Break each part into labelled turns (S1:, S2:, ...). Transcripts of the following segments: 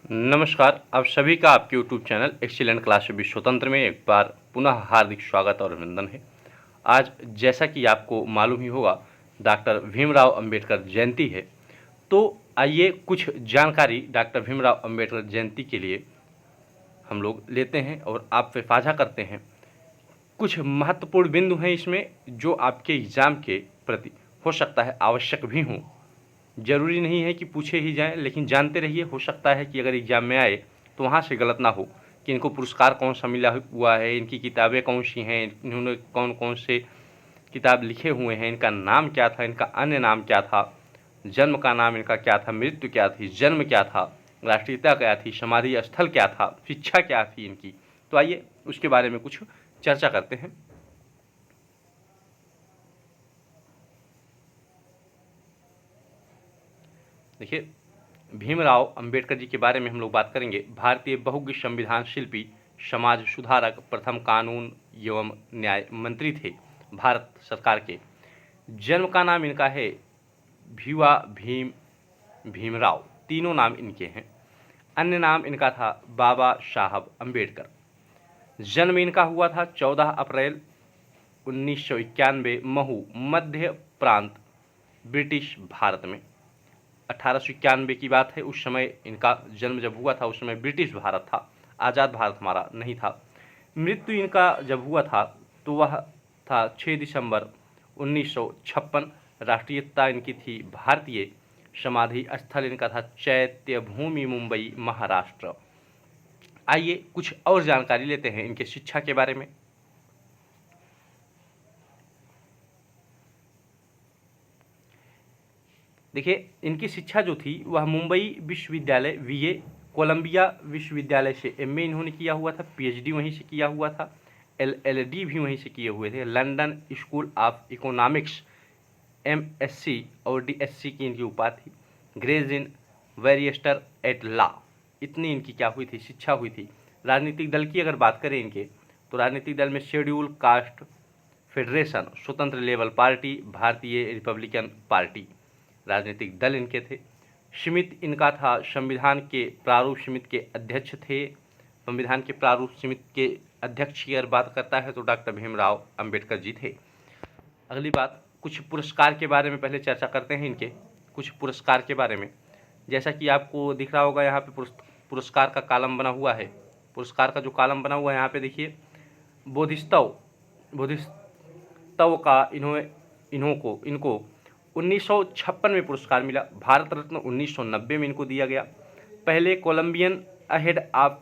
S1: नमस्कार, आप सभी का आपके YouTube channel excellent class with स्वतंत्र में एक बार पुनः हार्दिक स्वागत और अभिनंदन है। आज जैसा कि आपको मालूम ही होगा, डॉक्टर भीमराव अंबेडकर जयंती है। तो आइए कुछ जानकारी डॉक्टर भीमराव अंबेडकर जयंती के लिए हम लोग लेते हैं और आप पे साझा करते हैं। कुछ महत्वपूर्ण बिंदु हैं इसमें जो आपके एग्ज़ाम के प्रति हो सकता है आवश्यक भी हों। ज़रूरी नहीं है कि पूछे ही जाएं, लेकिन जानते रहिए, हो सकता है कि अगर एग्ज़ाम में आए तो वहाँ से गलत ना हो कि इनको पुरस्कार कौन सा मिला हुआ है, इनकी किताबें कौन सी हैं, इन्होंने कौन कौन से किताब लिखे हुए हैं, इनका नाम क्या था, इनका अन्य नाम क्या था, जन्म का नाम इनका क्या था, मृत्यु क्या थी, जन्म क्या था, राष्ट्रीयता क्या थी, समाधि स्थल क्या था, शिक्षा क्या थी इनकी। तो आइए उसके बारे में कुछ चर्चा करते हैं। देखिए, भीमराव अंबेडकर जी के बारे में हम लोग बात करेंगे। भारतीय बहुज्ञ संविधान शिल्पी, समाज सुधारक, प्रथम कानून एवं न्याय मंत्री थे भारत सरकार के। जन्म का नाम इनका है भीवा भीम भीमराव, तीनों नाम इनके हैं। अन्य नाम इनका था बाबा साहब अंबेडकर। जन्म इनका हुआ था 14 अप्रैल 1991 महू मध्य प्रांत, ब्रिटिश भारत में। 1891 की बात है, उस समय इनका जन्म जब हुआ था उस समय ब्रिटिश भारत था, आज़ाद भारत हमारा नहीं था। मृत्यु इनका जब हुआ था तो वह था 6 दिसंबर 1956। राष्ट्रीयता इनकी थी भारतीय। समाधि स्थल इनका था चैत्य भूमि, मुंबई, महाराष्ट्र। आइए कुछ और जानकारी लेते हैं इनके शिक्षा के बारे में। देखिए, इनकी शिक्षा जो थी वह मुंबई विश्वविद्यालय बीए, कोलंबिया विश्वविद्यालय से एमए इन्होंने किया हुआ था, पीएचडी वहीं से किया हुआ था, एलएलडी भी वहीं से किए हुए थे। London school of economics MSc और डीएससी की इनकी उपाधि थी। ग्रेज इन वेरिएस्टर एट लॉ, इतनी इनकी क्या हुई थी, शिक्षा हुई थी। राजनीतिक दल की अगर बात करें इनके, तो राजनीतिक दल में शेड्यूल कास्ट फेडरेशन, स्वतंत्र लेबर पार्टी, भारतीय रिपब्लिकन पार्टी राजनीतिक दल इनके थे। समिति इनका था संविधान के प्रारूप समिति के अध्यक्ष थे। संविधान के प्रारूप समिति के अध्यक्ष की अगर बात करता है तो डॉक्टर भीमराव अंबेडकर जी थे। अगली बात, कुछ पुरस्कार के बारे में पहले चर्चा करते हैं इनके। कुछ पुरस्कार के बारे में, जैसा कि आपको दिख रहा होगा यहाँ पे पुरस्कार का कॉलम बना हुआ है। पुरस्कार का जो कॉलम बना हुआ है यहाँ पे देखिए, बोधिसत्व का इनको 1956 में पुरस्कार मिला। भारत रत्न 1990 में इनको दिया गया। पहले Colombian ahead of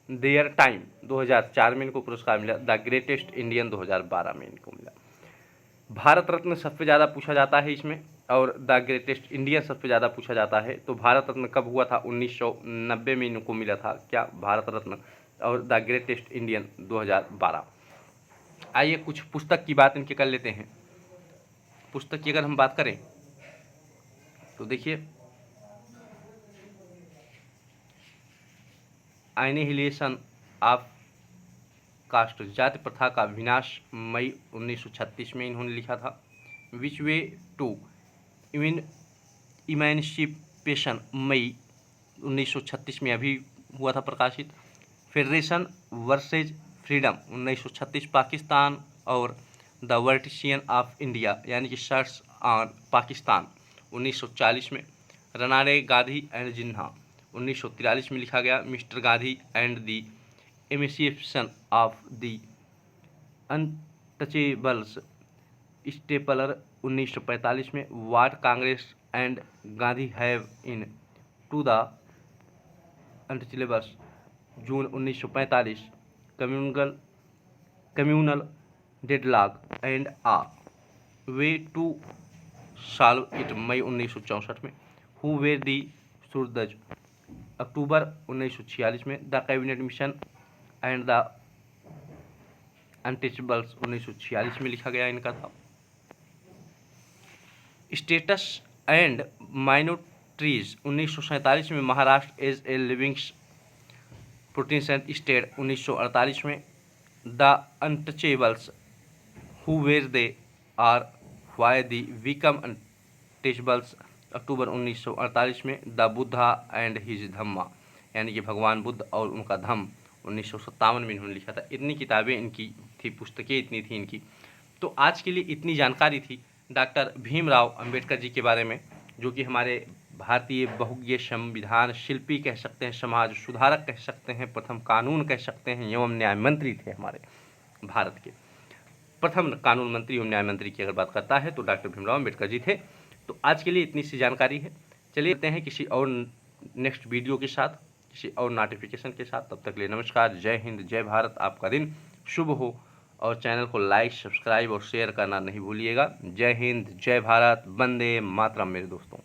S1: their time 2004 में इनको पुरस्कार मिला। द ग्रेटेस्ट इंडियन 2012 में इनको मिला। भारत रत्न सबसे ज़्यादा पूछा जाता है इसमें, और द ग्रेटेस्ट इंडियन सबसे ज़्यादा पूछा जाता है। तो भारत रत्न कब हुआ था? 1990 में इनको मिला था क्या, भारत रत्न, और द ग्रेटेस्ट इंडियन 2012। आइए कुछ पुस्तक की बात इनके कर लेते हैं। पुस्तक की अगर हम बात करें तो देखिए, एनिहिलेशन ऑफ कास्ट, जाति प्रथा का विनाश, मई 1936 में इन्होंने लिखा था। विच वे टू इमेंसिपेशन, मई 1936 में अभी हुआ था प्रकाशित। फेडरेशन वर्सेज फ्रीडम 1936 पाकिस्तान, और द वर्टिशियन ऑफ इंडिया यानी कि सर्च ऑन पाकिस्तान 1940 में। रनारे गांधी एंड जिन्ना 1943 में लिखा गया। Mister Gandhi and the emancipation of the untouchables, स्टेपलर 1945 में। What Congress and Gandhi have in to the untouchables, June 1945। Communal deadlock and a way to solve it, May 1964 में। Who were the Shudras, October 1946 में। The cabinet mission and the untouchables 1946 में लिखा गया इनका था। Status and minorities 1947 में। Maharashtra as a living protestant state 1948 में। The untouchables, who were they आर why they become untouchables, October 1948 में। The Buddha and his Dhamma, यानी कि भगवान बुद्ध और उनका धम्म 1957 में इन्होंने लिखा था। इतनी किताबें इनकी थी, पुस्तकें इतनी थी इनकी। तो आज के लिए इतनी जानकारी थी डॉक्टर भीमराव अंबेडकर जी के बारे में, जो कि हमारे भारतीय बहुज्ञ संविधान शिल्पी कह सकते हैं, समाज सुधारक कह सकते हैं, प्रथम कानून कह सकते हैं एवं न्याय मंत्री थे। हमारे भारत के प्रथम कानून मंत्री एवं न्याय मंत्री की अगर बात करता है तो डॉक्टर भीमराव अंबेडकर जी थे। तो आज के लिए इतनी सी जानकारी है। चलिए मिलते हैं किसी और नेक्स्ट वीडियो के साथ, किसी और नोटिफिकेशन के साथ। तब तक के लिए नमस्कार, जय हिंद, जय भारत। आपका दिन शुभ हो और चैनल को लाइक, सब्सक्राइब और शेयर करना नहीं भूलिएगा। जय हिंद, जय भारत, वंदे मातरम मेरे दोस्तों।